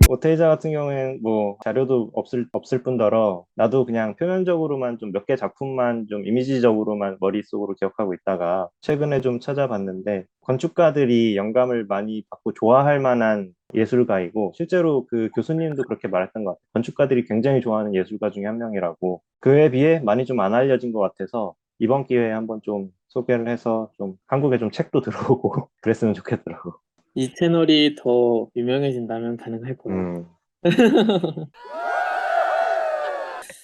오테이자 같은 경우에는 뭐 자료도 없을 뿐더러 나도 그냥 표면적으로만 좀 몇 개 작품만 좀 이미지적으로만 머릿속으로 기억하고 있다가 최근에 좀 찾아봤는데 건축가들이 영감을 많이 받고 좋아할 만한 예술가이고 실제로 그 교수님도 그렇게 말했던 것 같아요. 건축가들이 굉장히 좋아하는 예술가 중에 한 명이라고. 그에 비해 많이 좀 안 알려진 것 같아서 이번 기회에 한번 좀 소개를 해서 좀 한국에 좀 책도 들어오고 그랬으면 좋겠더라고. 이 채널이 더 유명해진다면 가능할 거라고. 음.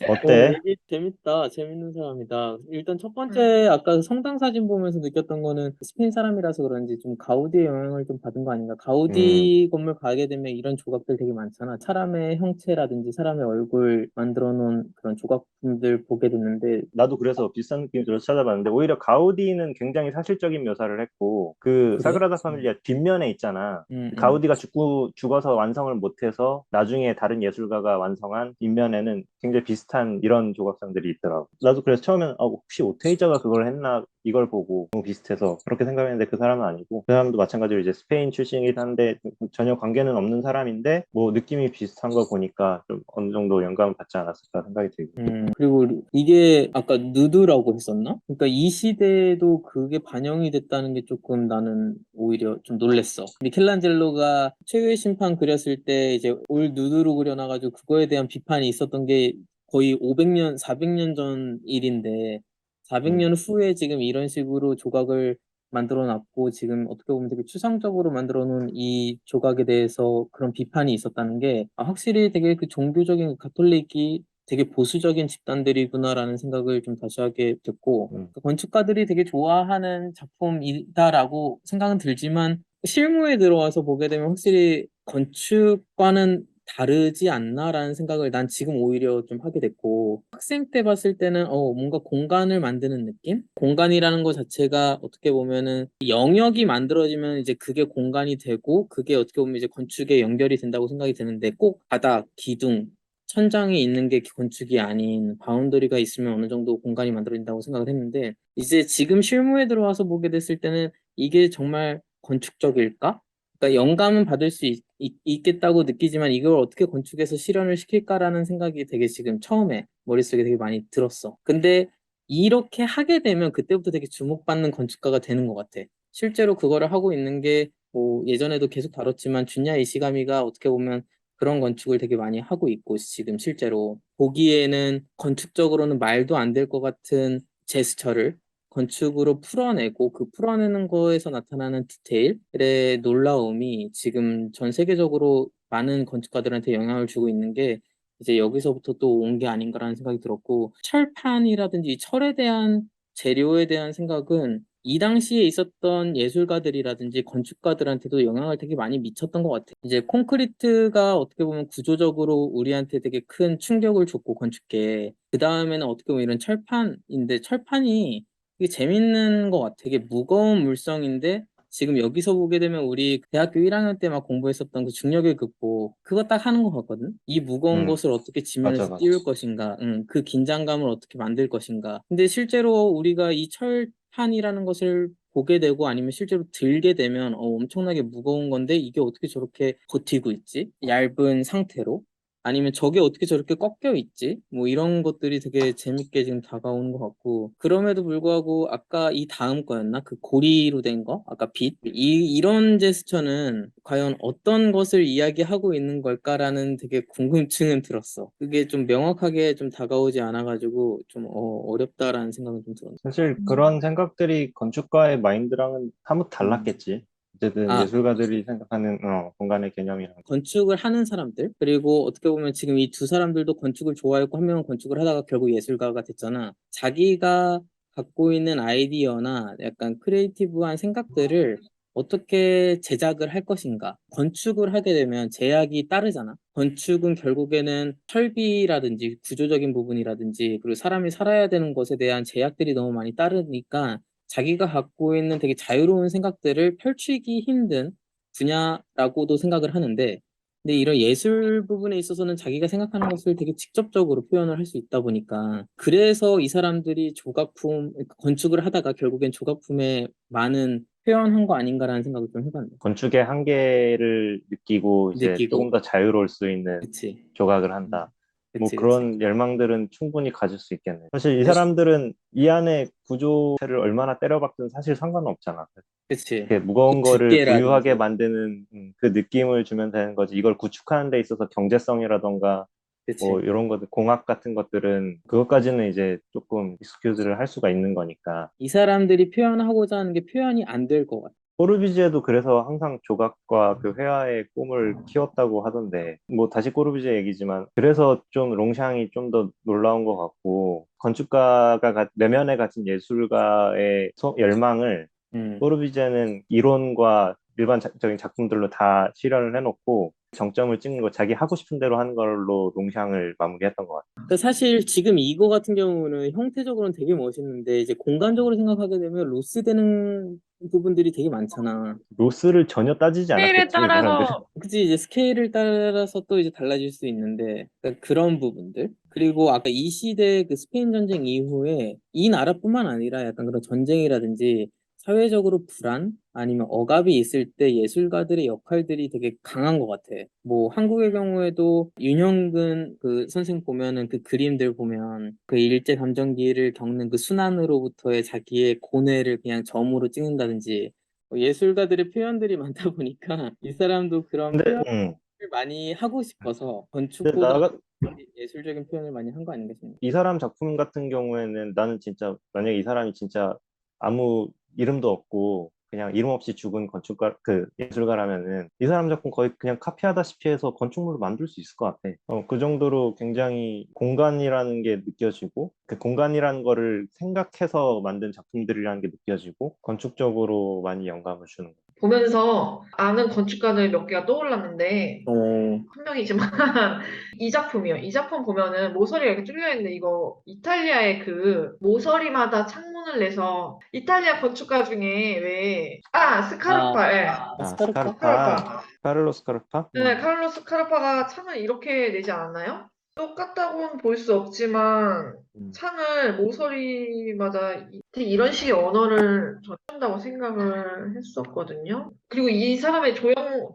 어때? 얘기 재밌다. 재밌는 사람이다. 일단 첫 번째, 아까 성당 사진 보면서 느꼈던 거는 스페인 사람이라서 그런지 좀 가우디의 영향을 좀 받은 거 아닌가. 음. 가우디 건물 가게 되면 이런 조각들 되게 많잖아. 사람의 형체라든지 사람의 얼굴 만들어 놓은 그런 조각품들 보게 됐는데, 나도 그래서 비슷한 느낌이 들어서 찾아봤는데 오히려 가우디는 굉장히 사실적인 묘사를 했고 그 그래? 사그라다 파밀리아 뒷면에 있잖아. 응, 응. 가우디가 죽어서 완성을 못해서 나중에 다른 예술가가 완성한 뒷면에는 굉장히 비슷한 이런 조각상들이 있더라고. 나도 그래서 처음에는 혹시 오테이저가 그걸 했나 이걸 보고 너무 비슷해서 그렇게 생각했는데 그 사람은 아니고 그 사람도 마찬가지로 이제 스페인 출신이긴 한데 전혀 관계는 없는 사람인데 뭐 느낌이 비슷한 거 보니까 좀 어느 정도 영감을 받지 않았을까 생각이 들고. 그리고 이게 아까 누드라고 했었나? 그러니까 이 시대에도 그게 반영이 됐다는 게 조금 나는 오히려 좀 놀랬어. 미켈란젤로가 최후의 심판 그렸을 때 이제 올 누드로 그려놔가지고 그거에 대한 비판이 있었던 게 거의 500년, 400년 전 일인데 400년 후에 지금 이런 식으로 조각을 만들어 놨고 지금 어떻게 보면 되게 추상적으로 만들어 놓은 이 조각에 대해서 그런 비판이 있었다는 게 확실히 되게 그 종교적인 가톨릭이 되게 보수적인 집단들이구나라는 생각을 좀 다시 하게 됐고, 음. 그 건축가들이 되게 좋아하는 작품이다라고 생각은 들지만, 실무에 들어와서 보게 되면 확실히 건축과는 다르지 않나라는 생각을 난 지금 오히려 좀 하게 됐고, 학생 때 봤을 때는, 뭔가 공간을 만드는 느낌? 공간이라는 것 자체가 어떻게 보면은 영역이 만들어지면 이제 그게 공간이 되고, 그게 어떻게 보면 이제 건축에 연결이 된다고 생각이 드는데, 꼭 바닥, 기둥, 천장이 있는 게 건축이 아닌 바운더리가 있으면 어느 정도 공간이 만들어진다고 생각을 했는데 이제 지금 실무에 들어와서 보게 됐을 때는 이게 정말 건축적일까? 그러니까 영감은 받을 수 있겠다고 느끼지만 이걸 어떻게 건축에서 실현을 시킬까라는 생각이 되게 지금 처음에 머릿속에 되게 많이 들었어. 근데 이렇게 하게 되면 그때부터 되게 주목받는 건축가가 되는 것 같아. 실제로 그거를 하고 있는 게 뭐 예전에도 계속 다뤘지만 준야 이시가미가 어떻게 보면 그런 건축을 되게 많이 하고 있고 지금 실제로 보기에는 건축적으로는 말도 안 될 것 같은 제스처를 건축으로 풀어내고 그 풀어내는 거에서 나타나는 디테일의 놀라움이 지금 전 세계적으로 많은 건축가들한테 영향을 주고 있는 게 이제 여기서부터 또 온 게 아닌가라는 생각이 들었고 철판이라든지 이 철에 대한 재료에 대한 생각은 이 당시에 있었던 예술가들이라든지 건축가들한테도 영향을 되게 많이 미쳤던 것 같아요. 이제 콘크리트가 어떻게 보면 구조적으로 우리한테 되게 큰 충격을 줬고, 건축계에. 그 다음에는 어떻게 보면 이런 철판인데, 철판이 되게 재밌는 것 같아요. 되게 무거운 물성인데, 지금 여기서 보게 되면 우리 대학교 1학년 때 막 공부했었던 그 중력의 극복, 그거 딱 하는 것 같거든? 이 무거운 음. 것을 어떻게 맞아, 지면에서 맞아. 띄울 것인가, 그 긴장감을 어떻게 만들 것인가. 근데 실제로 우리가 이 철판이라는 것을 보게 되고 아니면 실제로 들게 되면 엄청나게 무거운 건데 이게 어떻게 저렇게 버티고 있지? 얇은 상태로? 아니면 저게 어떻게 저렇게 꺾여 있지? 뭐 이런 것들이 되게 재밌게 지금 다가오는 것 같고 그럼에도 불구하고 아까 이 다음 거였나? 그 고리로 된 거? 아까 빛? 이런 제스처는 과연 어떤 것을 이야기하고 있는 걸까라는 되게 궁금증은 들었어. 그게 좀 명확하게 좀 다가오지 않아가지고 좀 어렵다라는 생각은 좀 들었네. 사실 그런 생각들이 건축가의 마인드랑은 사뭇 음. 달랐겠지. 어쨌든 아, 예술가들이 생각하는 공간의 개념이랑. 건축을 하는 사람들, 그리고 어떻게 보면 지금 이 두 사람들도 건축을 좋아했고 한 명은 건축을 하다가 결국 예술가가 됐잖아. 자기가 갖고 있는 아이디어나 약간 크리에이티브한 생각들을 어떻게 제작을 할 것인가. 건축을 하게 되면 제약이 따르잖아. 건축은 결국에는 설비라든지 구조적인 부분이라든지 그리고 사람이 살아야 되는 것에 대한 제약들이 너무 많이 따르니까 자기가 갖고 있는 되게 자유로운 생각들을 펼치기 힘든 분야라고도 생각을 하는데, 근데 이런 예술 부분에 있어서는 자기가 생각하는 것을 되게 직접적으로 표현을 할 수 있다 보니까, 그래서 이 사람들이 조각품, 그러니까 건축을 하다가 결국엔 조각품에 많은 표현한 거 아닌가라는 생각을 좀 해봤네. 건축의 한계를 느끼고 이제 조금 느끼고, 더 자유로울 수 있는 그치. 조각을 음, 한다. 뭐 그치, 그치. 그런 열망들은 충분히 가질 수 있겠네. 사실 이 그치, 사람들은 이 안에 구조체를 얼마나 때려박든 사실 상관은 없잖아. 그치. 이렇게 무거운 거를 부유하게 두께라든지, 만드는 그 느낌을 주면 되는 거지. 이걸 구축하는 데 있어서 경제성이라던가 뭐 그치. 이런 것들, 공학 같은 것들은 그것까지는 이제 조금 익스큐즈를 할 수가 있는 거니까. 이 사람들이 표현하고자 하는 게 표현이 안 될 것 같아. 꼬르비지에도 그래서 항상 조각과 그 회화의 꿈을 키웠다고 하던데, 뭐 다시 꼬르비제 얘기지만, 그래서 좀 롱샹이 좀 더 놀라운 것 같고, 건축가가 내면에 가진 예술가의 열망을 음. 꼬르비제는 이론과 일반적인 작품들로 다 실현을 해놓고, 정점을 찍는 거 자기 하고 싶은 대로 하는 걸로 롱샹을 마무리했던 것 같아요. 그 사실 지금 이거 같은 경우는 형태적으로는 되게 멋있는데 이제 공간적으로 생각하게 되면 로스되는 부분들이 되게 많잖아. 로스를 전혀 따지지 스케일에 않았겠지, 이 사람들은. 따라서 그치, 이제 스케일을 따라서 또 이제 달라질 수 있는데, 그러니까 그런 부분들. 그리고 아까 이 시대 그 스페인 전쟁 이후에 이 나라뿐만 아니라 약간 그런 전쟁이라든지 사회적으로 불안 아니면 억압이 있을 때 예술가들의 역할들이 되게 강한 것 같아. 뭐 한국의 경우에도 윤형근 그 선생 보면은 그 그림들 보면 그 일제 감정기를 겪는 그 순환으로부터의 자기의 고뇌를 그냥 점으로 찍는다든지 예술가들의 표현들이 많다 보니까 이 사람도 그런 근데, 표현을 많이 하고 싶어서 근데 건축보다 나, 예술적인 표현을 많이 한 거 아닌가 싶네. 이 사람 작품 같은 경우에는 나는 진짜 만약에 이 사람이 진짜 아무 이름도 없고 그냥 이름 없이 죽은 건축가 그 예술가라면은 이 사람 작품 거의 그냥 카피하다시피 해서 건축물을 만들 수 있을 것 같아. 그 정도로 굉장히 공간이라는 게 느껴지고 그 공간이라는 거를 생각해서 만든 작품들이라는 게 느껴지고 건축적으로 많이 영감을 주는 거. 보면서 아는 건축가들 몇 개가 떠올랐는데 어, 한 명이지만 이 작품이요. 이 작품 보면은 모서리가 이렇게 뚫려 있는데 이거 이탈리아의 그 모서리마다 창문을 내서 이탈리아 건축가 중에 왜 아, 스카르파 예. 스카르파? 스카르파, 스카르파 카를로 스카르파? 네, 카를로스 스카르파가 창을 이렇게 내지 않았나요? 똑같다고는 볼 수 없지만 음. 창을 모서리마다 되게 이런 식의 언어를 전한다고 생각을 했었거든요. 그리고 이 사람의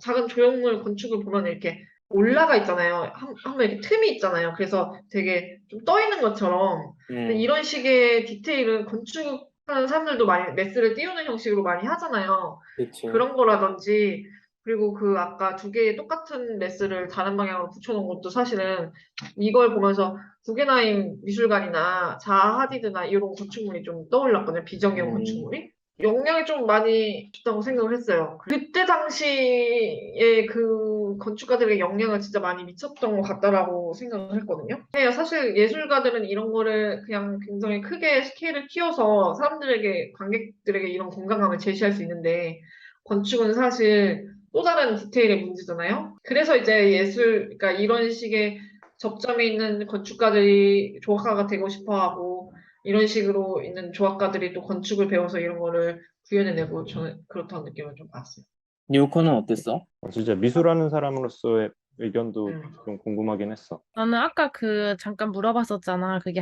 작은 조형물 건축을 보면 이렇게 올라가 있잖아요. 한번 이렇게 틈이 있잖아요. 그래서 되게 좀 떠 있는 것처럼. 근데 음, 이런 식의 디테일은 건축하는 사람들도 많이 메스를 띄우는 형식으로 많이 하잖아요. 그치. 그런 거라든지 그리고 그 아까 두 개의 똑같은 메스를 다른 방향으로 붙여놓은 것도 사실은 이걸 보면서 구겐하임 미술관이나 자하 하디드나 이런 건축물이 좀 떠올랐거든요. 비정형 음, 건축물이. 영향이 좀 많이 줬다고 생각을 했어요. 그때 당시에 그 건축가들의 영향을 진짜 많이 미쳤던 것 같다라고 생각을 했거든요. 네, 사실 예술가들은 이런 거를 그냥 굉장히 크게 스케일을 키워서 사람들에게, 관객들에게 이런 공간감을 제시할 수 있는데 건축은 사실 또 다른 디테일의 문제잖아요. 그래서 이제 그러니까 이런 식의 접점이 있는 건축가들이 조각가가 되고 싶어 하고, 이런 식으로 있는 조각가들이 또 건축을 배워서 이런 거를 구현해내고, 저는 그렇다는 느낌을 좀 받았어요. 뉴코는 어땠어? 진짜 미술하는 사람으로서의 의견도 음. 좀 궁금하긴 했어. 나는 아까 그 잠깐 물어봤었잖아. 그게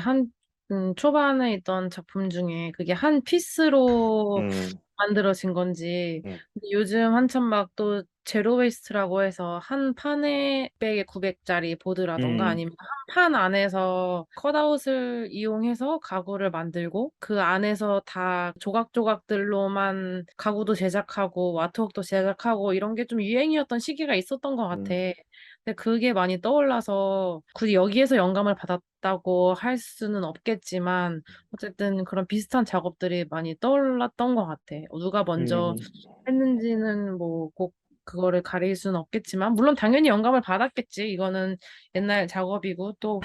초반에 있던 작품 중에 그게 한 피스로 음, 만들어진 건지. 음, 근데 요즘 한참 막 또 제로 웨이스트라고 해서 한 판에 600에 900짜리 보드라던가 음, 아니면 한 판 안에서 컷아웃을 이용해서 가구를 만들고 그 안에서 다 조각조각들로만 가구도 제작하고 와트웍도 제작하고 이런 게 좀 유행이었던 시기가 있었던 것 같아. 음, 근데 그게 많이 떠올라서 굳이 여기에서 영감을 받았다고 할 수는 없겠지만 어쨌든 그런 비슷한 작업들이 많이 떠올랐던 것 같아. 누가 먼저 음, 했는지는 뭐 꼭 그거를 가릴 수는 없겠지만 물론 당연히 영감을 받았겠지. 이거는 옛날 작업이고 또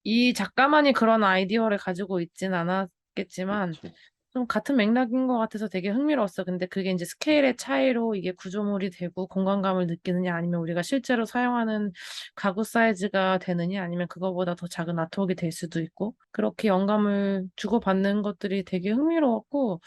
이 작가만이 그런 아이디어를 가지고 있진 않았겠지만 그치. 좀 같은 맥락인 것 같아서 되게 흥미로웠어. 근데 그게 이제 스케일의 차이로 이게 구조물이 되고 공간감을 느끼느냐 아니면 우리가 실제로 사용하는 가구 사이즈가 되느냐 아니면 그거보다 더 작은 아트웍이 될 수도 있고 그렇게 영감을 주고받는 것들이 되게 흥미로웠고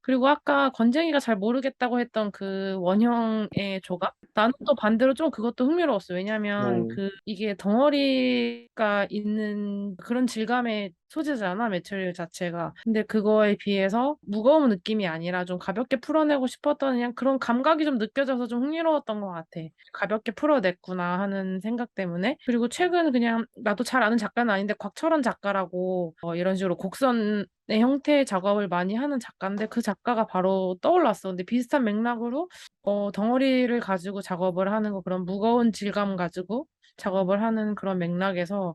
그리고 아까 건쟁이가 잘 모르겠다고 했던 그 원형의 조각? 나는 또 반대로 좀 그것도 흥미로웠어. 왜냐면 어, 이게 덩어리가 있는 그런 질감의 소재잖아, 메테리얼 자체가. 근데 그거에 비해서 무거운 느낌이 아니라 좀 가볍게 풀어내고 싶었던 그냥 그런 감각이 좀 느껴져서 좀 흥미로웠던 것 같아. 가볍게 풀어냈구나 하는 생각 때문에. 그리고 최근 그냥 나도 잘 아는 작가는 아닌데 곽철원 작가라고 이런 식으로 곡선의 형태의 작업을 많이 하는 작가인데 그 작가가 바로 떠올랐어. 근데 비슷한 맥락으로 덩어리를 가지고 작업을 하는 거 그런 무거운 질감 가지고 작업을 하는 그런 맥락에서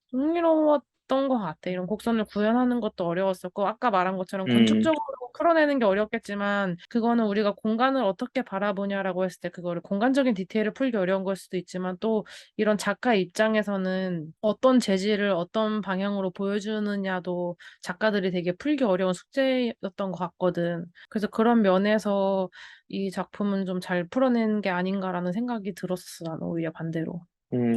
좀 흥미로웠던 것 같아. 이런 곡선을 구현하는 것도 어려웠었고, 아까 말한 것처럼 음, 건축적으로 풀어내는 게 어렵겠지만, 그거는 우리가 공간을 어떻게 바라보냐라고 했을 때, 그거를 공간적인 디테일을 풀기 어려운 걸 수도 있지만, 또 이런 작가 입장에서는 어떤 재질을 어떤 방향으로 보여주느냐도 작가들이 되게 풀기 어려운 숙제였던 것 같거든. 그래서 그런 면에서 이 작품은 좀 잘 풀어낸 게 아닌가라는 생각이 들었어, 나는 오히려 반대로.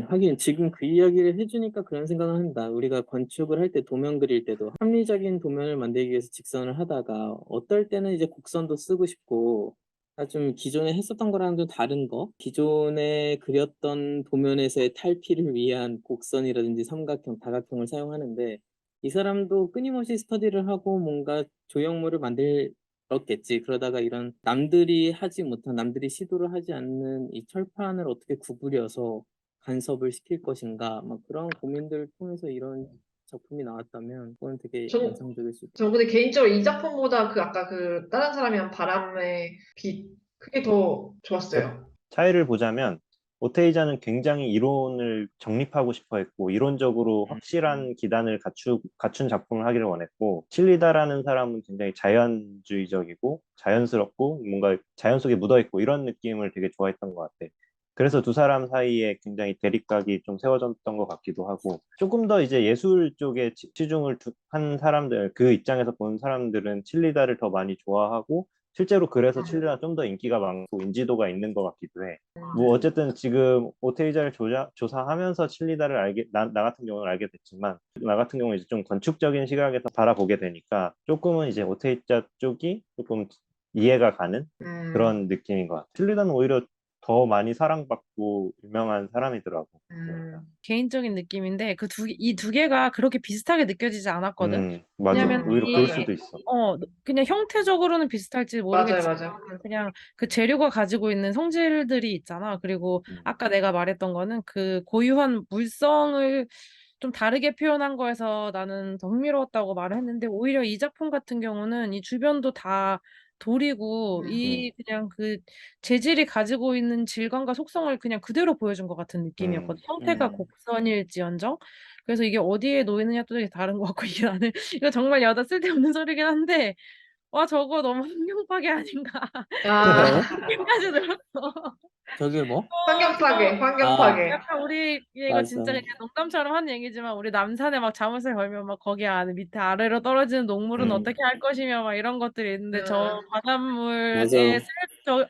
하긴 지금 그 이야기를 해주니까 그런 생각을 한다. 우리가 건축을 할 때 도면 그릴 때도 합리적인 도면을 만들기 위해서 직선을 하다가 어떨 때는 이제 곡선도 쓰고 싶고 좀 기존에 했었던 거랑 좀 다른 거 기존에 그렸던 도면에서의 탈피를 위한 곡선이라든지 삼각형, 다각형을 사용하는데 이 사람도 끊임없이 스터디를 하고 뭔가 조형물을 만들었겠지. 그러다가 이런 남들이 하지 못한 남들이 시도를 하지 않는 이 철판을 어떻게 구부려서 간섭을 시킬 것인가 막 그런 고민들을 통해서 이런 작품이 나왔다면 그건 되게 전, 인상적일 수 있다. 저 근데 개인적으로 이 작품보다 그 아까 그 다른 사람이 한 바람의 빛 그게 더 좋았어요. 차이를 보자면 오테이자는 굉장히 이론을 정립하고 싶어 했고 이론적으로 확실한 기단을 갖춘 작품을 하기를 원했고 칠리다라는 사람은 굉장히 자연주의적이고 자연스럽고 뭔가 자연 속에 묻어있고 이런 느낌을 되게 좋아했던 것 같아. 그래서 두 사람 사이에 굉장히 대립각이 좀 세워졌던 것 같기도 하고 조금 더 이제 예술 쪽에 치중을 한 사람들 그 입장에서 본 사람들은 칠리다를 더 많이 좋아하고 실제로 그래서 칠리가 좀 더 인기가 많고 인지도가 있는 것 같기도 해. 뭐 어쨌든 지금 오테이자를 조사하면서 칠리다를 나 같은 경우는 알게 됐지만 나 같은 경우는 이제 좀 건축적인 시각에서 바라보게 되니까 조금은 이제 오테이자 쪽이 조금 이해가 가는 음, 그런 느낌인 것 같아. 칠리다는 오히려 더 많이 사랑받고 유명한 사람이더라고. 음, 개인적인 느낌인데 이 두 개가 그렇게 비슷하게 느껴지지 않았거든. 맞아. 왜냐면 오히려 그럴 맞아요. 수도 있어. 그냥 형태적으로는 비슷할지 맞아요, 모르겠지만 맞아요. 그냥 그 재료가 가지고 있는 성질들이 있잖아. 그리고 아까 내가 말했던 거는 그 고유한 물성을 좀 다르게 표현한 거에서 나는 더 흥미로웠다고 말을 했는데 오히려 이 작품 같은 경우는 이 주변도 다 돌이고 음, 이 그냥 그 재질이 가지고 있는 질감과 속성을 그냥 그대로 보여준 것 같은 음, 느낌이었거든. 형태가 곡선일지언정. 그래서 이게 어디에 놓이느냐 또 되게 다른 것 같고 이게 나는 이거 정말 여자 쓸데없는 소리긴 한데 와 저거 너무 환경 파괴 아닌가 아, 생각까지 들었어. 저게 뭐? 환경 파괴, 환경 아, 파괴. 약간 우리 이거 맞아. 진짜 그냥 농담처럼 하는 얘기지만 우리 남산에 막 자물쇠 걸면 막 거기 안에 밑에 아래로 떨어지는 녹물은 음, 어떻게 할 것이며 막 이런 것들이 있는데 저 음, 바닷물에 맞아. 저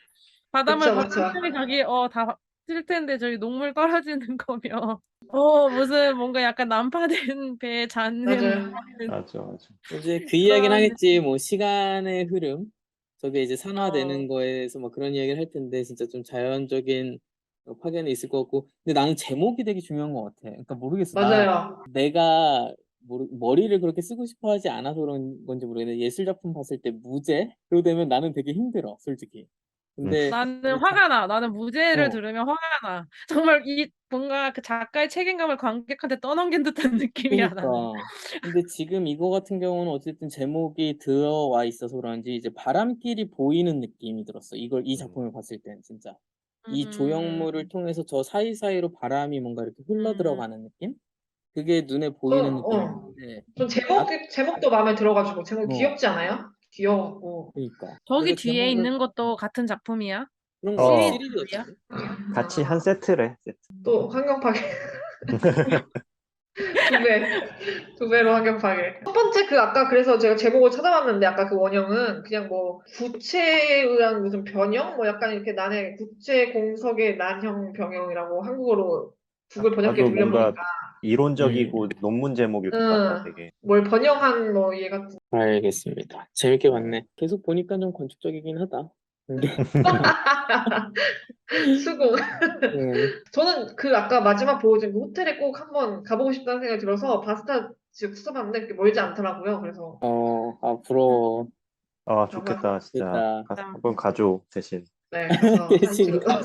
바닷물 그쵸, 그쵸. 바닷물이 저기 다 쓸 텐데 저기 녹물 떨어지는 거며 무슨 뭔가 약간 난파된 배에 잣는 맞아요. 맞아, 맞아. 이제 그 이야기는 그런 하겠지. 뭐 시간의 흐름, 저게 이제 산화되는 어, 거에서 뭐 그런 이야기를 할 텐데 진짜 좀 자연적인 파견이 있을 것 같고. 근데 나는 제목이 되게 중요한 것 같아. 그러니까 모르겠어. 맞아요. 내가 머리를 그렇게 쓰고 싶어 하지 않아서 그런 건지 모르겠는데 예술 작품 봤을 때 무제? 그러고 되면 나는 되게 힘들어, 솔직히. 음, 근데 나는 이제 화가 나. 나는 무죄를 어, 들으면 화가 나. 정말 이 뭔가 그 작가의 책임감을 관객한테 떠넘긴 듯한 느낌이야, 그니까. 나는. 근데 지금 이거 같은 경우는 어쨌든 제목이 들어와 있어서 그런지 이제 바람길이 보이는 느낌이 들었어. 이 음, 작품을 봤을 땐 진짜. 이 조형물을 음, 통해서 저 사이사이로 바람이 뭔가 이렇게 흘러 음. 들어가는 느낌? 그게 눈에 전, 보이는 느낌인데, 전 아, 제목도 마음에 들어가지고, 제목 뭐, 귀엽지 않아요? 귀여워갖고. 그니까. 저기 그래서 뒤에 제목을 있는 것도 같은 작품이야? 그런 거 같아. 어, 시리즈야? 시리즈였던데? 같이 한 세트래, 세트. 또 환경 파괴. 두 배. 두 배로 환경 파괴. 첫 번째 그 아까 그래서 제가 제목을 찾아봤는데 아까 그 원형은 그냥 뭐 구체에 의한 무슨 변형? 뭐 약간 이렇게 난해 구체 공석의 난형 변형이라고 한국어로 구글 번역기에 나도 뭔가 돌려보니까 음, 이론적이고 논문 제목일 것 같다, 되게. 뭘 번영한 뭐 얘 같은 알겠습니다. 재밌게 봤네. 계속 보니까 좀 건축적이긴 하다. 근데, 수긍. 음, 저는 그 아까 마지막 보여준 그 호텔에 꼭 한번 가보고 싶다는 생각이 들어서 바스타 지역 찾아봤는데 그렇게 멀지 않더라고요. 그래서 부러워. 아, 좋겠다, 진짜. 좋겠다. 한번 가줘, 대신. 네, 가서 사진 대신 찍을까.